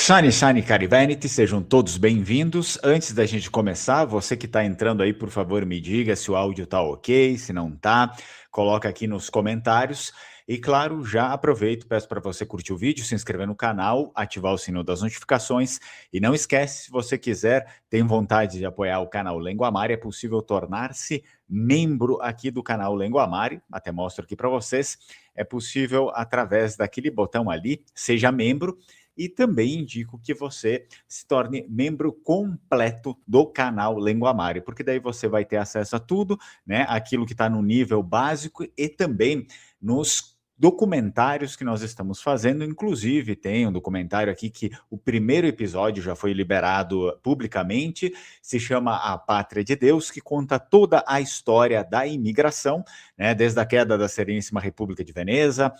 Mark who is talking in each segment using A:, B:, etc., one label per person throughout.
A: Shine, Shine, Caribenity, sejam todos bem-vindos. Antes da gente começar, você que está entrando aí, por favor, me diga se o áudio está ok, se não está, coloca aqui nos comentários. E claro, já aproveito, peço para você curtir o vídeo, se inscrever no canal, ativar o sino das notificações e não esquece, se você quiser, tem vontade de apoiar o canal Lenguamari, é possível tornar-se membro aqui do canal Lenguamari, até mostro aqui para vocês, é possível através daquele botão ali, seja membro. E também indico que você se torne membro completo do canal Lenguamari, porque daí você vai ter acesso a tudo, né? Aquilo que está no nível básico e também nos documentários que nós estamos fazendo. Inclusive, tem um documentário aqui que o primeiro episódio já foi liberado publicamente, se chama A Pátria de Deus, que conta toda a história da imigração, né? Desde a queda da Sereníssima República de Veneza,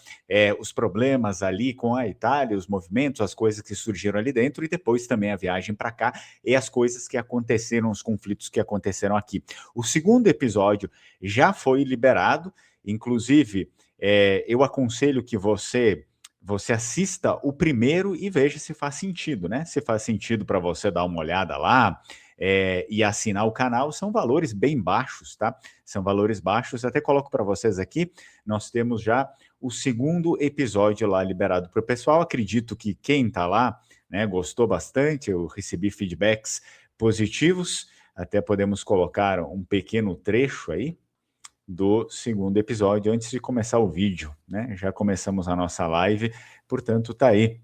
A: os problemas ali com a Itália, os movimentos, as coisas que surgiram ali dentro, e depois também a viagem para cá e as coisas que aconteceram, os conflitos que aconteceram aqui. O segundo episódio já foi liberado, inclusive eu aconselho que você assista o primeiro e veja se faz sentido, né? Se faz sentido para você dar uma olhada lá e assinar o canal. São valores bem baixos, tá? São valores baixos. Até coloco para vocês aqui, nós temos já o segundo episódio lá liberado para o pessoal. Acredito que quem está lá, né, gostou bastante. Eu recebi feedbacks positivos. Até podemos colocar um pequeno trecho aí do segundo episódio antes de começar o vídeo, né? Já começamos a nossa live, portanto tá aí.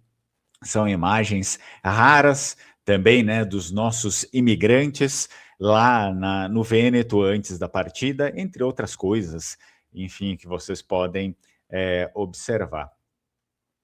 A: São imagens raras também, né, dos nossos imigrantes lá no Vêneto antes da partida, entre outras coisas, enfim, que vocês podem observar.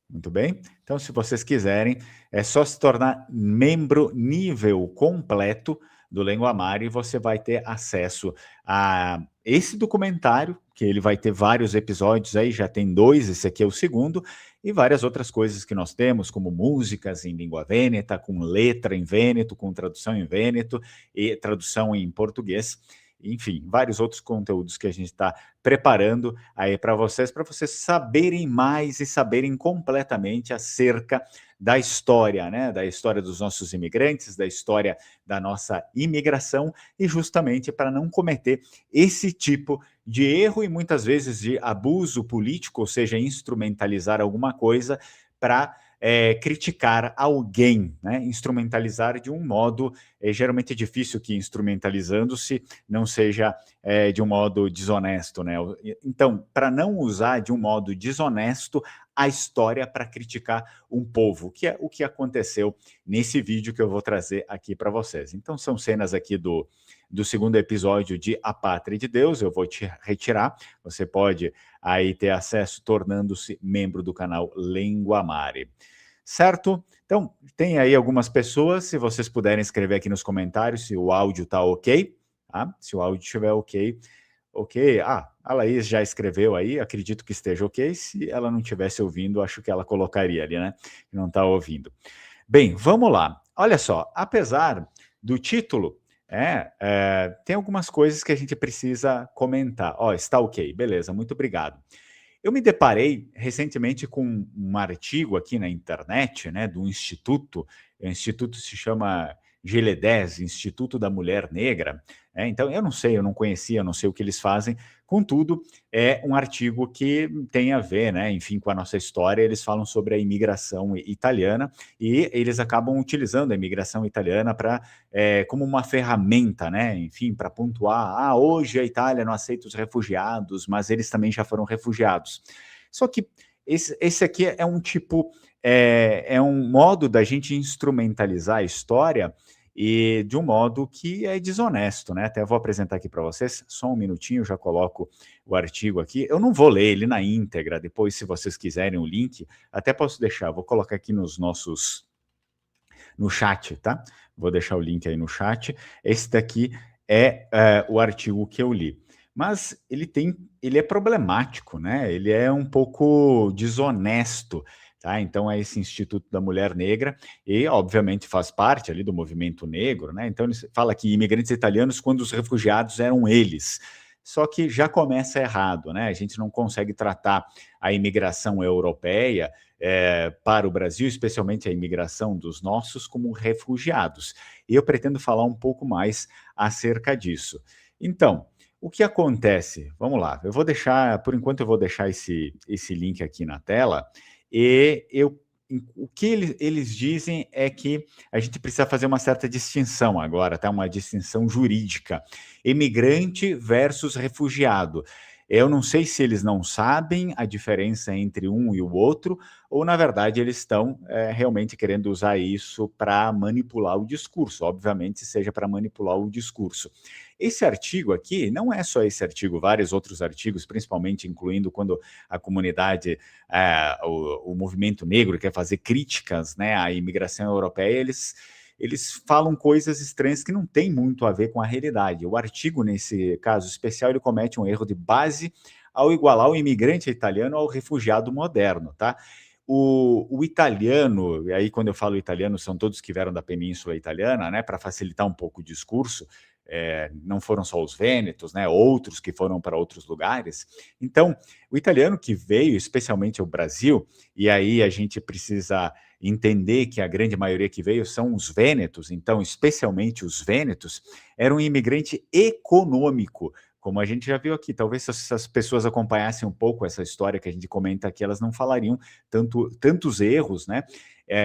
A: Muito bem? Então, se vocês quiserem, é só se tornar membro nível completo do Lenguamari e você vai ter acesso a esse documentário, que ele vai ter vários episódios aí, já tem 2, esse aqui é o segundo, e várias outras coisas que nós temos, como músicas em língua vêneta, com letra em vêneto, com tradução em vêneto e tradução em português. Enfim, vários outros conteúdos que a gente está preparando aí para vocês saberem mais e saberem completamente acerca da história, né? Da história dos nossos imigrantes, da história da nossa imigração, e justamente para não cometer esse tipo de erro e muitas vezes de abuso político, ou seja, instrumentalizar alguma coisa para criticar alguém, né? Instrumentalizar de um modo, geralmente é difícil que instrumentalizando-se não seja de um modo desonesto, né? Então, para não usar de um modo desonesto a história para criticar um povo, que é o que aconteceu nesse vídeo que eu vou trazer aqui para vocês. Então, são cenas aqui do segundo episódio de A Pátria de Deus, eu vou te retirar, você pode aí ter acesso tornando-se membro do canal Lenguamari. Certo? Então, tem aí algumas pessoas, se vocês puderem escrever aqui nos comentários se o áudio está ok, tá? Se o áudio estiver ok, ok. Ah, a Laís já escreveu aí, acredito que esteja ok. Se ela não estivesse ouvindo, acho que ela colocaria ali, né? Que não está ouvindo. Bem, vamos lá. Olha só, apesar do título, tem algumas coisas que a gente precisa comentar. Ó, está ok, beleza, muito obrigado. Eu me deparei recentemente com um artigo aqui na internet, né, do Instituto, o Instituto se chama GLE10, Instituto da Mulher Negra, então eu não sei, eu não conhecia, eu não sei o que eles fazem, contudo, é um artigo que tem a ver, né, enfim, com a nossa história. Eles falam sobre a imigração italiana e eles acabam utilizando a imigração italiana como uma ferramenta, né, enfim, para pontuar, hoje a Itália não aceita os refugiados, mas eles também já foram refugiados. Só que esse aqui é um tipo, é um modo da gente instrumentalizar a história e de um modo que é desonesto, né? Até vou apresentar aqui para vocês, só um minutinho, já coloco o artigo aqui. Eu não vou ler ele na íntegra, depois, se vocês quiserem o link, até posso deixar, vou colocar aqui no chat, tá? Vou deixar o link aí no chat. Esse daqui é o artigo que eu li. Mas ele é problemático, né? Ele é um pouco desonesto, tá? Então é esse Instituto da Mulher Negra e, obviamente, faz parte ali do movimento negro, né? Então ele fala que imigrantes italianos quando os refugiados eram eles. Só que já começa errado, né? A gente não consegue tratar a imigração europeia para o Brasil, especialmente a imigração dos nossos, como refugiados. E eu pretendo falar um pouco mais acerca disso. Então, o que acontece? Vamos lá, eu vou deixar, por enquanto, eu vou deixar esse link aqui na tela, e o que eles dizem é que a gente precisa fazer uma certa distinção agora, tá? Uma distinção jurídica. Imigrante versus refugiado. Eu não sei se eles não sabem a diferença entre um e o outro, ou na verdade eles estão realmente querendo usar isso para manipular o discurso. Obviamente, seja para manipular o discurso. Esse artigo aqui, não é só esse artigo, vários outros artigos, principalmente incluindo quando a comunidade, o movimento negro quer fazer críticas, né, à imigração europeia, eles falam coisas estranhas que não têm muito a ver com a realidade. O artigo, nesse caso especial, ele comete um erro de base ao igualar o imigrante italiano ao refugiado moderno, tá? O italiano, e aí quando eu falo italiano, são todos que vieram da Península Italiana, né, para facilitar um pouco o discurso, não foram só os vênetos, né, outros que foram para outros lugares. Então, o italiano que veio, especialmente ao Brasil, e aí a gente precisa entender que a grande maioria que veio são os vênetos, então, especialmente os vênetos, era um imigrante econômico, como a gente já viu aqui. Talvez se as pessoas acompanhassem um pouco essa história que a gente comenta aqui, elas não falariam tantos erros, né?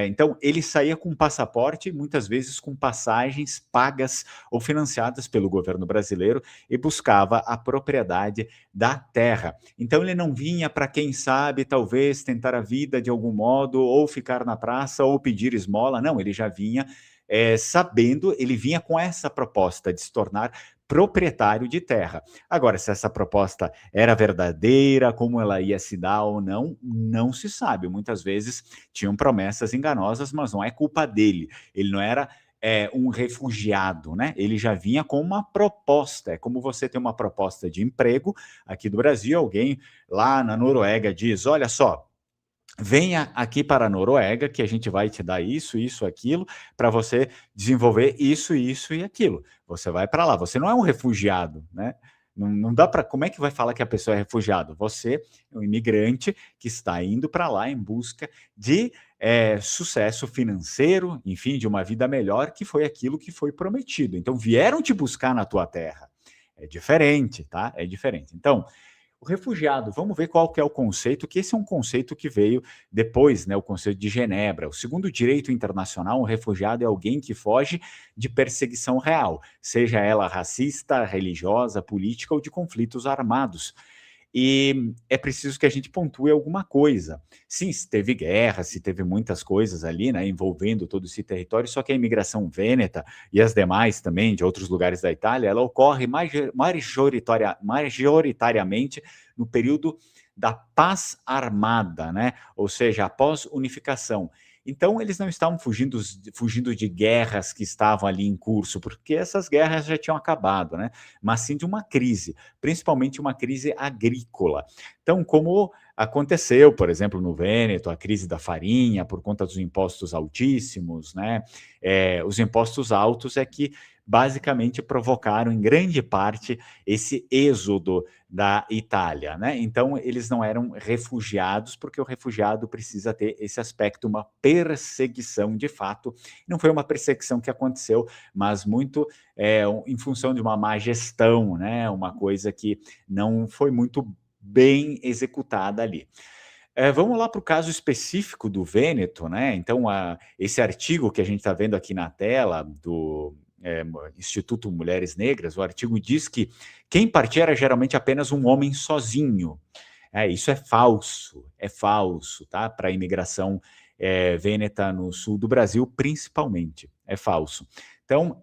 A: Então, ele saía com passaporte, muitas vezes com passagens pagas ou financiadas pelo governo brasileiro, e buscava a propriedade da terra. Então, ele não vinha para, quem sabe, talvez tentar a vida de algum modo, ou ficar na praça, ou pedir esmola. Não, ele já vinha sabendo, ele vinha com essa proposta de se tornar proprietário de terra. Agora, se essa proposta era verdadeira, como ela ia se dar ou não, não se sabe. Muitas vezes tinham promessas enganosas, mas não é culpa dele. Ele não era um refugiado, né? Ele já vinha com uma proposta. É como você tem uma proposta de emprego aqui do Brasil, alguém lá na Noruega diz: olha só, venha aqui para a Noruega, que a gente vai te dar isso, aquilo, para você desenvolver isso e aquilo. Você vai para lá, você não é um refugiado, né? Não dá para. Como é que vai falar que a pessoa é refugiado? Você é um imigrante que está indo para lá em busca de sucesso financeiro, enfim, de uma vida melhor, que foi aquilo que foi prometido. Então, vieram te buscar na tua terra. É diferente, tá? É diferente. Então, o refugiado, vamos ver qual que é o conceito, que esse é um conceito que veio depois, né, o conceito de Genebra. O segundo o direito internacional, um refugiado é alguém que foge de perseguição real, seja ela racista, religiosa, política ou de conflitos armados. E é preciso que a gente pontue alguma coisa. Sim, se teve guerra, se teve muitas coisas ali, né, envolvendo todo esse território, só que a imigração vêneta e as demais também de outros lugares da Itália, ela ocorre majoritariamente no período da paz armada, né? Ou seja, após unificação. Então, eles não estavam fugindo de guerras que estavam ali em curso, porque essas guerras já tinham acabado, né? Mas sim de uma crise, principalmente uma crise agrícola. Então, como aconteceu, por exemplo, no Vêneto, a crise da farinha, por conta dos impostos altíssimos, né? Os impostos altos é que basicamente provocaram, em grande parte, esse êxodo da Itália, né? Então, eles não eram refugiados, porque o refugiado precisa ter esse aspecto, uma perseguição de fato. Não foi uma perseguição que aconteceu, mas muito em função de uma má gestão, né? Uma coisa que não foi muito bem executada ali. Vamos lá para o caso específico do Vêneto, né? Então, esse artigo que a gente está vendo aqui na tela do Instituto Mulheres Negras, o artigo diz que quem partia era geralmente apenas um homem sozinho. Isso é falso, tá? Para a imigração vêneta no sul do Brasil, principalmente, é falso. Então,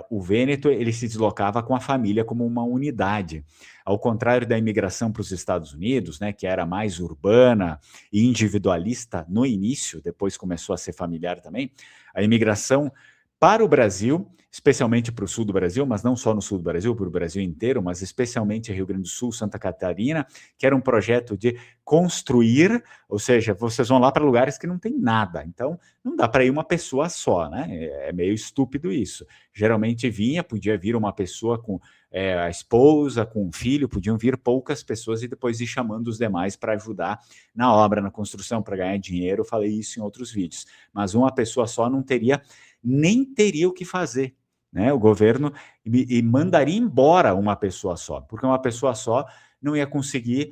A: o Vêneto, ele se deslocava com a família como uma unidade. Ao contrário da imigração para os Estados Unidos, né, que era mais urbana e individualista no início, depois começou a ser familiar também, a imigração para o Brasil especialmente para o sul do Brasil, mas não só no sul do Brasil, para o Brasil inteiro, mas especialmente Rio Grande do Sul, Santa Catarina, que era um projeto de construir, ou seja, vocês vão lá para lugares que não tem nada, então não dá para ir uma pessoa só, né? É meio estúpido isso. Geralmente podia vir uma pessoa com a esposa, com o filho, podiam vir poucas pessoas e depois ir chamando os demais para ajudar na obra, na construção, para ganhar dinheiro. Eu falei isso em outros vídeos, mas uma pessoa só não teria, nem teria o que fazer, né? O governo mandaria embora uma pessoa só, porque uma pessoa só não ia conseguir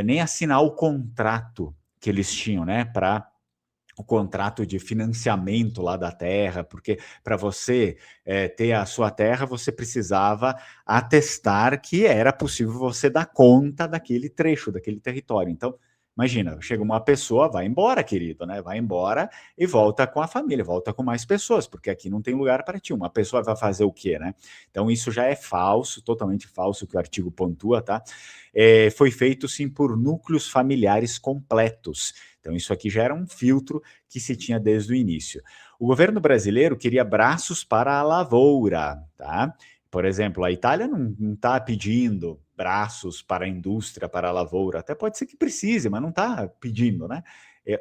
A: nem assinar o contrato que eles tinham, né, para o contrato de financiamento lá da terra, porque para você ter a sua terra, você precisava atestar que era possível você dar conta daquele trecho, daquele território. Então, imagina, chega uma pessoa, vai embora, querido, né? Vai embora e volta com a família, volta com mais pessoas, porque aqui não tem lugar para ti. Uma pessoa vai fazer o quê, né? Então, isso já é falso, totalmente falso, que o artigo pontua, tá? Foi feito, sim, por núcleos familiares completos. Então, isso aqui já era um filtro que se tinha desde o início. O governo brasileiro queria braços para a lavoura, tá? Por exemplo, a Itália não está pedindo braços para a indústria, para a lavoura. Até pode ser que precise, mas não está pedindo, né?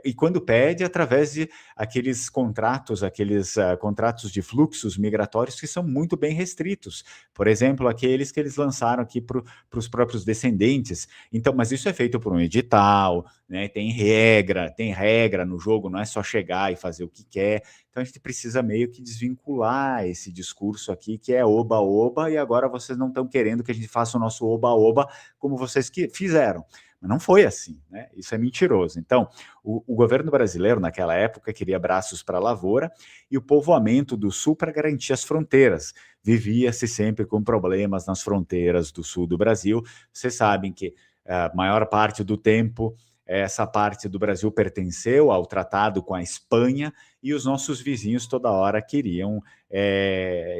A: E quando pede, através de aqueles contratos, contratos de fluxos migratórios que são muito bem restritos. Por exemplo, aqueles que eles lançaram aqui para os próprios descendentes. Então, mas isso é feito por um edital, né? Tem regra no jogo, não é só chegar e fazer o que quer. Então a gente precisa meio que desvincular esse discurso aqui, que é oba-oba, e agora vocês não estão querendo que a gente faça o nosso oba-oba como vocês que fizeram. Mas não foi assim, né? Isso é mentiroso. Então, o governo brasileiro, naquela época, queria braços para a lavoura e o povoamento do sul para garantir as fronteiras. Vivia-se sempre com problemas nas fronteiras do sul do Brasil. Vocês sabem que a maior parte do tempo essa parte do Brasil pertenceu ao tratado com a Espanha e os nossos vizinhos toda hora queriam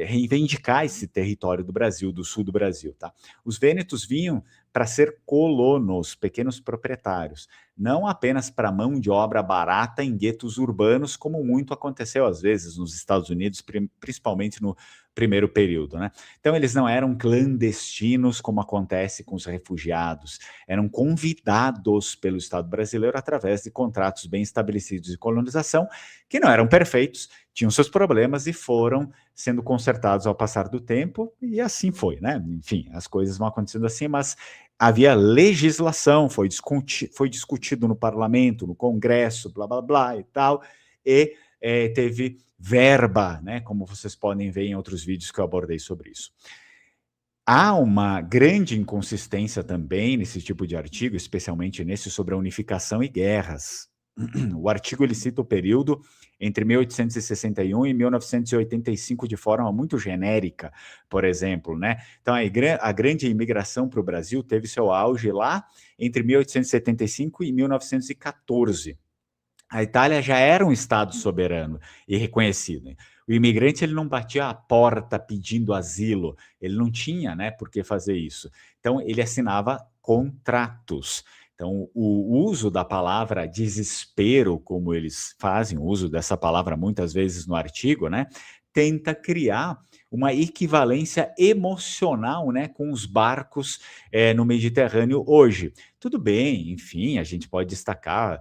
A: reivindicar esse território do Brasil, do sul do Brasil, tá? Os vênetos vinham para ser colonos, pequenos proprietários, não apenas para mão de obra barata em guetos urbanos, como muito aconteceu às vezes nos Estados Unidos, principalmente no primeiro período, né? Então eles não eram clandestinos como acontece com os refugiados, eram convidados pelo Estado brasileiro através de contratos bem estabelecidos de colonização, que não eram perfeitos, tinham seus problemas e foram sendo consertados ao passar do tempo, e assim foi, né? Enfim, as coisas vão acontecendo assim, mas havia legislação, foi discutido no parlamento, no Congresso, blá, blá, blá e tal, e teve verba, né? Como vocês podem ver em outros vídeos que eu abordei sobre isso. Há uma grande inconsistência também nesse tipo de artigo, especialmente nesse sobre a unificação e guerras. O artigo ele cita o período entre 1861 e 1985 de forma muito genérica, por exemplo, né? Então a grande imigração para o Brasil teve seu auge lá entre 1875 e 1914. A Itália já era um estado soberano e reconhecido. O imigrante ele não batia a porta pedindo asilo, ele não tinha, né, por que fazer isso. Então ele assinava contratos. Então o uso da palavra desespero, como eles fazem, o uso dessa palavra muitas vezes no artigo, né, tenta criar uma equivalência emocional, né, com os barcos no Mediterrâneo hoje. Tudo bem, enfim, a gente pode destacar,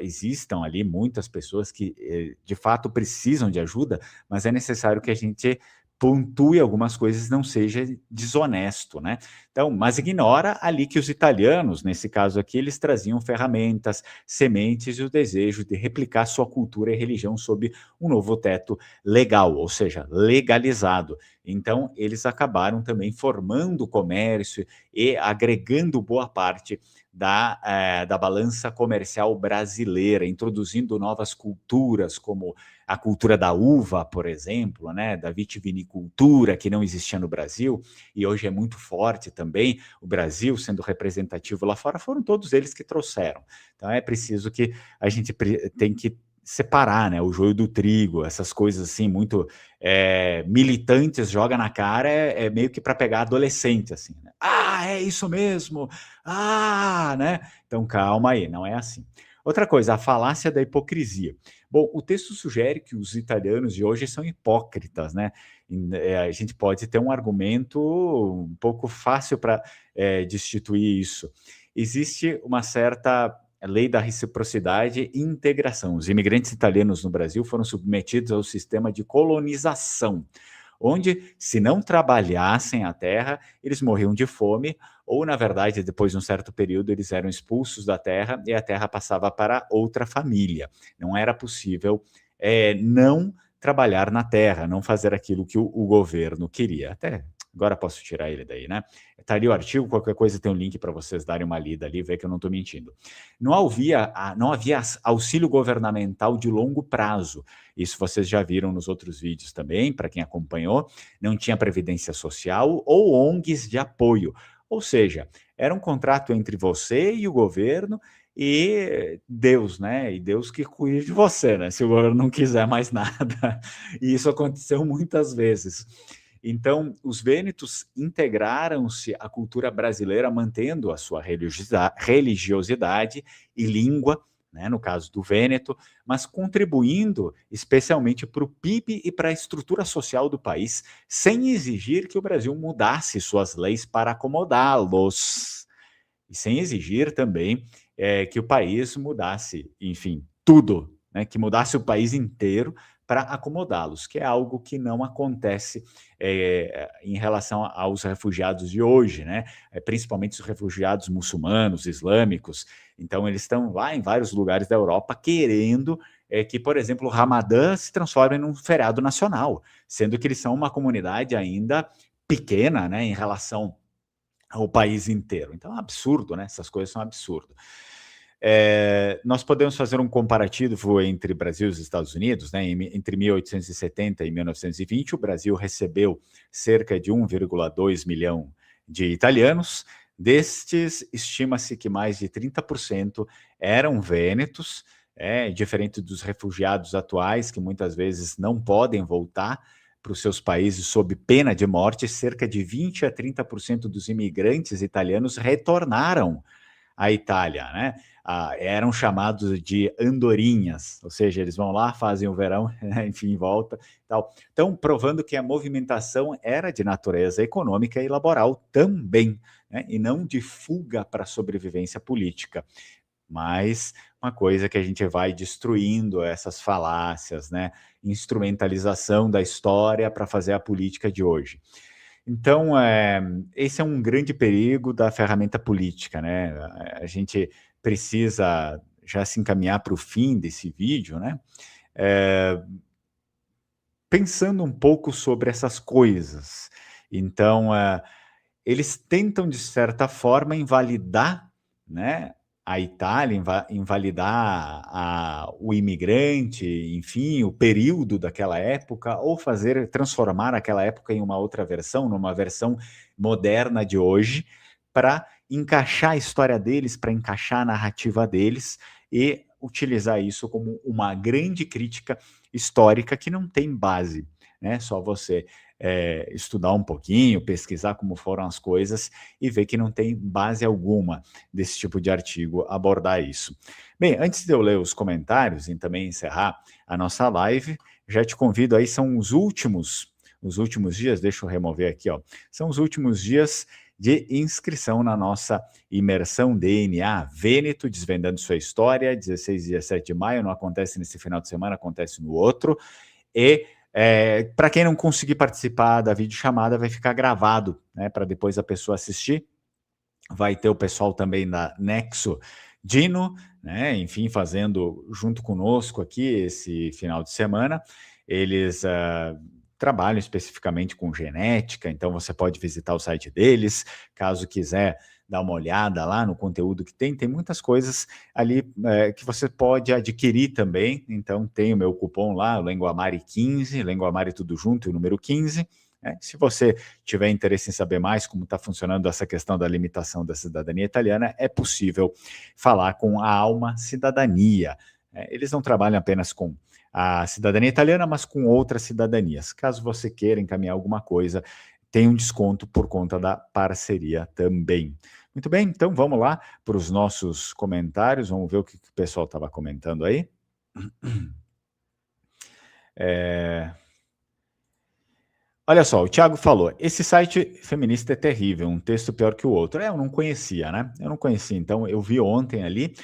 A: existam ali muitas pessoas que de fato precisam de ajuda, mas é necessário que a gente pontue algumas coisas, não seja desonesto, né? Então, mas ignora ali que os italianos, nesse caso aqui, eles traziam ferramentas, sementes e o desejo de replicar sua cultura e religião sob um novo teto legal, ou seja, legalizado. Então, eles acabaram também formando o comércio e agregando boa parte da balança comercial brasileira, introduzindo novas culturas, como a cultura da uva, por exemplo, né, da vitivinicultura, que não existia no Brasil, e hoje é muito forte também. O Brasil, sendo representativo lá fora, foram todos eles que trouxeram. Então é preciso que a gente tem que separar, né, o joio do trigo, essas coisas assim muito militantes, joga na cara, meio que para pegar adolescente, assim, né? Ah, é isso mesmo! Ah, né? Então calma aí, não é assim. Outra coisa, a falácia da hipocrisia. Bom, o texto sugere que os italianos de hoje são hipócritas, né? A gente pode ter um argumento um pouco fácil para destituir isso. Existe uma certa lei da reciprocidade e integração. Os imigrantes italianos no Brasil foram submetidos ao sistema de colonização, onde, se não trabalhassem a terra, eles morriam de fome, ou, na verdade, depois de um certo período, eles eram expulsos da terra e a terra passava para outra família. Não era possível não trabalhar na terra, não fazer aquilo que o governo queria. Até agora posso tirar ele daí, né? Tá ali o artigo, qualquer coisa tem um link para vocês darem uma lida ali, ver que eu não estou mentindo. Não havia auxílio governamental de longo prazo. Isso vocês já viram nos outros vídeos também, para quem acompanhou. Não tinha previdência social ou ONGs de apoio. Ou seja, era um contrato entre você e o governo e Deus, né? E Deus que cuide de você, né? Se o governo não quiser mais nada. E isso aconteceu muitas vezes. Então, os vênetos integraram-se à cultura brasileira, mantendo a sua religiosidade e língua, né, no caso do Vêneto, mas contribuindo especialmente para o PIB e para a estrutura social do país, sem exigir que o Brasil mudasse suas leis para acomodá-los. E sem exigir também que o país mudasse, enfim, tudo, né, que mudasse o país inteiro para acomodá-los, que é algo que não acontece em relação aos refugiados de hoje, né? Principalmente os refugiados muçulmanos, islâmicos. Então, eles estão lá em vários lugares da Europa querendo que, por exemplo, o Ramadã se transforme num feriado nacional, sendo que eles são uma comunidade ainda pequena, né, em relação ao país inteiro. Então é um absurdo, né? Essas coisas são um absurdo. Nós podemos fazer um comparativo entre Brasil e os Estados Unidos, né? Entre 1870 e 1920, o Brasil recebeu cerca de 1,2 milhão de italianos. Destes, estima-se que mais de 30% eram vênetos, diferente dos refugiados atuais, que muitas vezes não podem voltar para os seus países sob pena de morte. Cerca de 20 a 30% dos imigrantes italianos retornaram à Itália, né? Eram chamados de andorinhas, ou seja, eles vão lá, fazem o verão, enfim, volta, tal. Então, provando que a movimentação era de natureza econômica e laboral também, né? E não de fuga para a sobrevivência política. Mas uma coisa que a gente vai destruindo essas falácias, né? Instrumentalização da história para fazer a política de hoje. Então, esse é um grande perigo da ferramenta política, né? A gente precisa já se encaminhar para o fim desse vídeo, né? Pensando um pouco sobre essas coisas. Então, eles tentam, de certa forma, invalidar, né, a Itália, invalidar o imigrante, enfim, o período daquela época, ou transformar aquela época em uma outra versão, numa versão moderna de hoje, para encaixar a história deles, para encaixar a narrativa deles e utilizar isso como uma grande crítica histórica que não tem base, né? Só você estudar um pouquinho, pesquisar como foram as coisas e ver que não tem base alguma desse tipo de artigo abordar isso. Bem, antes de eu ler os comentários e também encerrar a nossa live, já te convido aí, são os últimos dias, deixa eu remover aqui, ó, são os últimos dias de inscrição na nossa imersão DNA Vêneto, desvendando sua história, 16 e 17 de maio, não acontece nesse final de semana, acontece no outro, e para quem não conseguir participar da videochamada, vai ficar gravado, né, para depois a pessoa assistir. Vai ter o pessoal também da Nexo Dino, né, enfim, fazendo junto conosco aqui esse final de semana. Eles trabalham especificamente com genética, então você pode visitar o site deles, caso quiser dar uma olhada lá no conteúdo que tem muitas coisas ali que você pode adquirir também. Então tem o meu cupom lá, Lenguamare15, Lenguamare tudo junto, o número 15. Se você tiver interesse em saber mais como está funcionando essa questão da limitação da cidadania italiana, é possível falar com a Alma Cidadania. Eles não trabalham apenas com a cidadania italiana, mas com outras cidadanias. Caso você queira encaminhar alguma coisa, tem um desconto por conta da parceria também. Muito bem, então vamos lá para os nossos comentários, vamos ver o que o pessoal estava comentando aí. Olha só, o Thiago falou, esse site feminista é terrível, um texto pior que o outro. Eu não conhecia, né? Eu não conhecia, então eu vi ontem ali,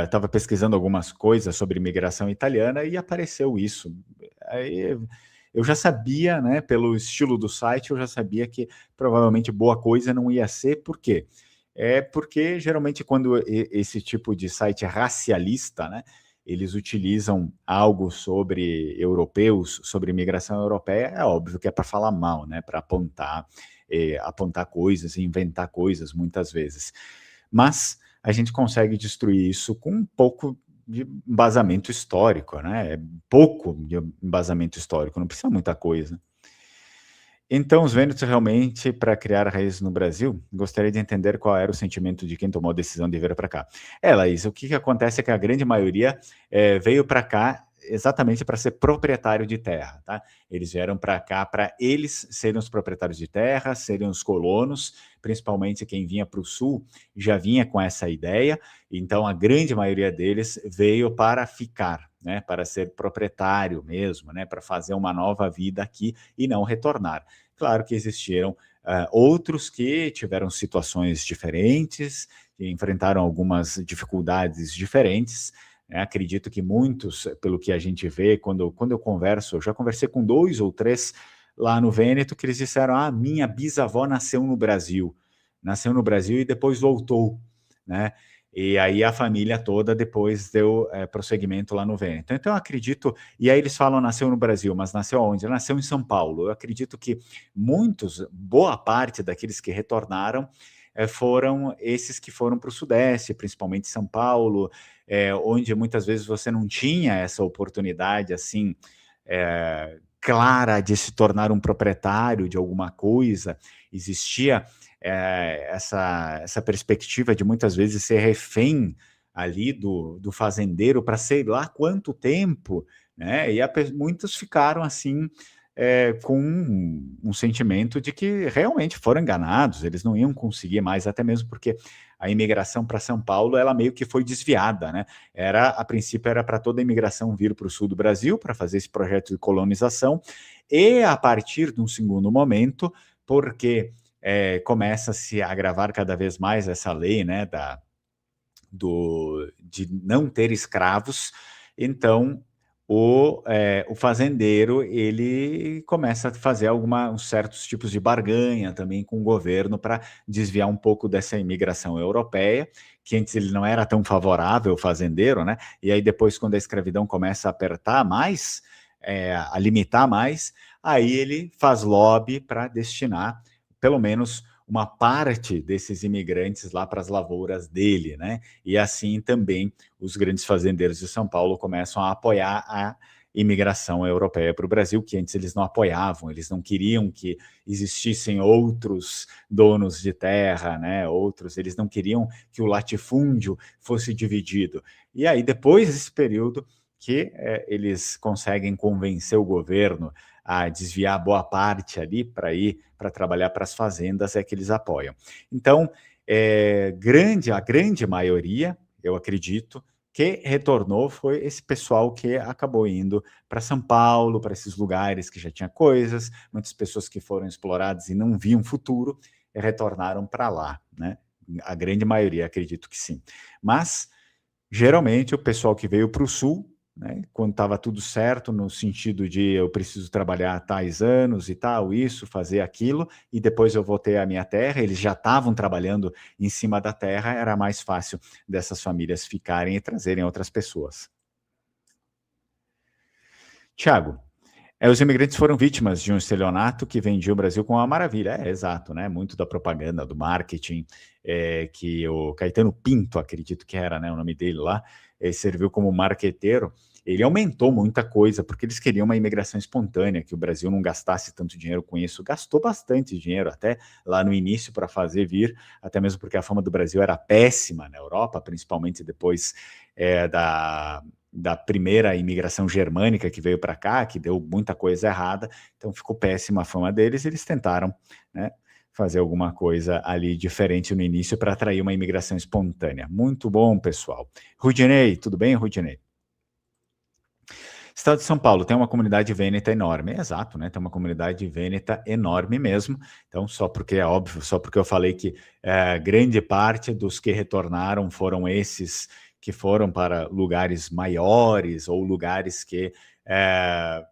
A: estava pesquisando algumas coisas sobre imigração italiana e apareceu isso. Aí eu já sabia, né, pelo estilo do site, eu já sabia que provavelmente boa coisa não ia ser, por quê? É porque geralmente quando esse tipo de site é racialista, né, eles utilizam algo sobre europeus, sobre imigração europeia, é óbvio que é para falar mal, né? Para apontar coisas, inventar coisas muitas vezes. Mas a gente consegue destruir isso com um pouco de embasamento histórico, né? É pouco de embasamento histórico, não precisa muita coisa. Então, os Vênetos realmente, para criar raízes no Brasil, gostaria de entender qual era o sentimento de quem tomou a decisão de vir para cá. Laís, o que acontece é que a grande maioria veio para cá exatamente para ser proprietário de terra, tá? Eles vieram para cá para eles serem os proprietários de terra, serem os colonos, principalmente quem vinha para o sul já vinha com essa ideia, então a grande maioria deles veio para ficar, né? Para ser proprietário mesmo, né? Para fazer uma nova vida aqui e não retornar. Claro que existiram outros que tiveram situações diferentes, que enfrentaram algumas dificuldades diferentes. Né? Acredito que muitos, pelo que a gente vê, quando eu converso, eu já conversei com 2 ou 3 lá no Vêneto, que eles disseram: ah, minha bisavó nasceu no Brasil e depois voltou, né? E aí a família toda depois deu prosseguimento lá no Vêneto. Então eu acredito, e aí eles falam nasceu no Brasil, mas nasceu onde? Nasceu em São Paulo. Eu acredito que boa parte daqueles que retornaram foram esses que foram para o Sudeste, principalmente São Paulo, onde muitas vezes você não tinha essa oportunidade assim clara de se tornar um proprietário de alguma coisa, existia essa perspectiva de muitas vezes ser refém ali do fazendeiro para sei lá quanto tempo, né? E muitos ficaram assim com um sentimento de que realmente foram enganados, eles não iam conseguir mais, até mesmo porque a imigração para São Paulo ela meio que foi desviada, né? A princípio era para toda a imigração vir para o sul do Brasil para fazer esse projeto de colonização, e a partir de um segundo momento, porque começa a se agravar cada vez mais essa lei, né, de não ter escravos, então o fazendeiro ele começa a fazer uns certos tipos de barganha também com o governo para desviar um pouco dessa imigração europeia, que antes ele não era tão favorável ao fazendeiro, né? E aí depois, quando a escravidão começa a apertar mais, a limitar mais, aí ele faz lobby para destinar pelo menos uma parte desses imigrantes lá para as lavouras dele, né? E assim também os grandes fazendeiros de São Paulo começam a apoiar a imigração europeia para o Brasil, que antes eles não apoiavam, eles não queriam que existissem outros donos de terra, né? Eles não queriam que o latifúndio fosse dividido. E aí, depois desse período, que eles conseguem convencer o governo a desviar boa parte ali para ir para trabalhar para as fazendas, é que eles apoiam. Então, a grande maioria, eu acredito, que retornou foi esse pessoal que acabou indo para São Paulo, para esses lugares que já tinha coisas, muitas pessoas que foram exploradas e não viam futuro, retornaram para lá, né? A grande maioria, acredito que sim. Mas, geralmente, o pessoal que veio para o Sul, né, quando estava tudo certo, no sentido de eu preciso trabalhar tais anos e tal, isso, fazer aquilo, e depois eu voltei à minha terra, eles já estavam trabalhando em cima da terra, era mais fácil dessas famílias ficarem e trazerem outras pessoas. Tiago, os imigrantes foram vítimas de um estelionato que vendia o Brasil com uma maravilha. Exato, né? Muito da propaganda, do marketing, que o Caetano Pinto, acredito que era, né, o nome dele lá, serviu como marqueteiro. Ele aumentou muita coisa, porque eles queriam uma imigração espontânea, que o Brasil não gastasse tanto dinheiro com isso. Gastou bastante dinheiro até lá no início para fazer vir, até mesmo porque a fama do Brasil era péssima na Europa, principalmente depois da primeira imigração germânica que veio para cá, que deu muita coisa errada, então ficou péssima a fama deles, eles tentaram, né, fazer alguma coisa ali diferente no início para atrair uma imigração espontânea. Muito bom, pessoal. Rudinei, tudo bem, Rudinei? Estado de São Paulo tem uma comunidade vêneta enorme. Exato, né? Tem uma comunidade vêneta enorme mesmo. Então, só porque é óbvio, só porque eu falei que grande parte dos que retornaram foram esses que foram para lugares maiores ou lugares que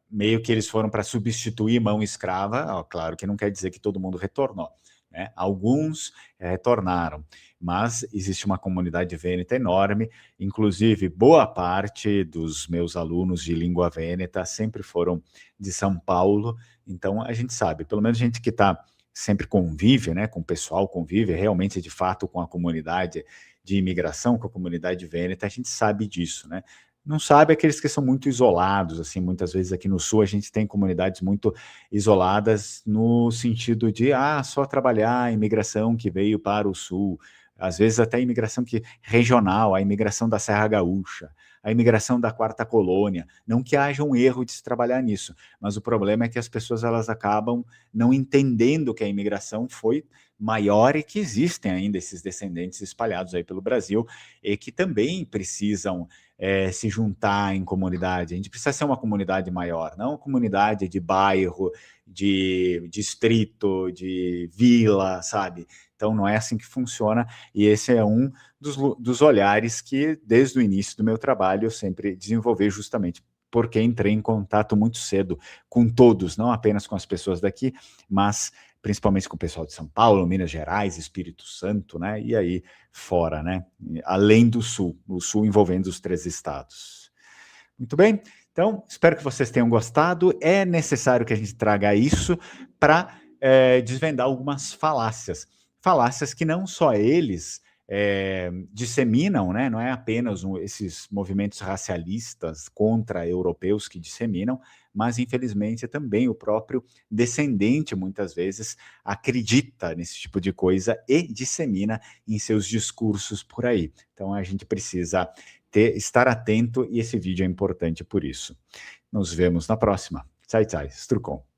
A: meio que eles foram para substituir mão escrava. Ó, claro que não quer dizer que todo mundo retornou, né? Alguns retornaram, mas existe uma comunidade vêneta enorme. Inclusive, boa parte dos meus alunos de língua vêneta sempre foram de São Paulo, então a gente sabe, pelo menos a gente que está sempre convive, né, com o pessoal, convive realmente de fato com a comunidade de imigração, com a comunidade vêneta, a gente sabe disso, né? Não sabe aqueles que são muito isolados, assim, muitas vezes aqui no Sul a gente tem comunidades muito isoladas no sentido de, só trabalhar a imigração que veio para o Sul, às vezes até a imigração regional, a imigração da Serra Gaúcha, a imigração da Quarta Colônia, não que haja um erro de se trabalhar nisso, mas o problema é que as pessoas elas acabam não entendendo que a imigração foi maior e que existem ainda esses descendentes espalhados aí pelo Brasil e que também precisam se juntar em comunidade. A gente precisa ser uma comunidade maior, não uma comunidade de bairro, de distrito, de vila, sabe? Então, não é assim que funciona, e esse é um dos olhares que, desde o início do meu trabalho, eu sempre desenvolvi justamente porque entrei em contato muito cedo com todos, não apenas com as pessoas daqui, mas principalmente com o pessoal de São Paulo, Minas Gerais, Espírito Santo, né? E aí fora, né? Além do Sul, o Sul envolvendo os 3 estados. Muito bem? Então, espero que vocês tenham gostado. É necessário que a gente traga isso para desvendar algumas falácias. Falácias que não só eles disseminam, né? Não é apenas esses movimentos racialistas contra europeus que disseminam, mas infelizmente também o próprio descendente muitas vezes acredita nesse tipo de coisa e dissemina em seus discursos por aí. Então a gente precisa estar atento e esse vídeo é importante por isso. Nos vemos na próxima. Tchau, tchau. Strucon.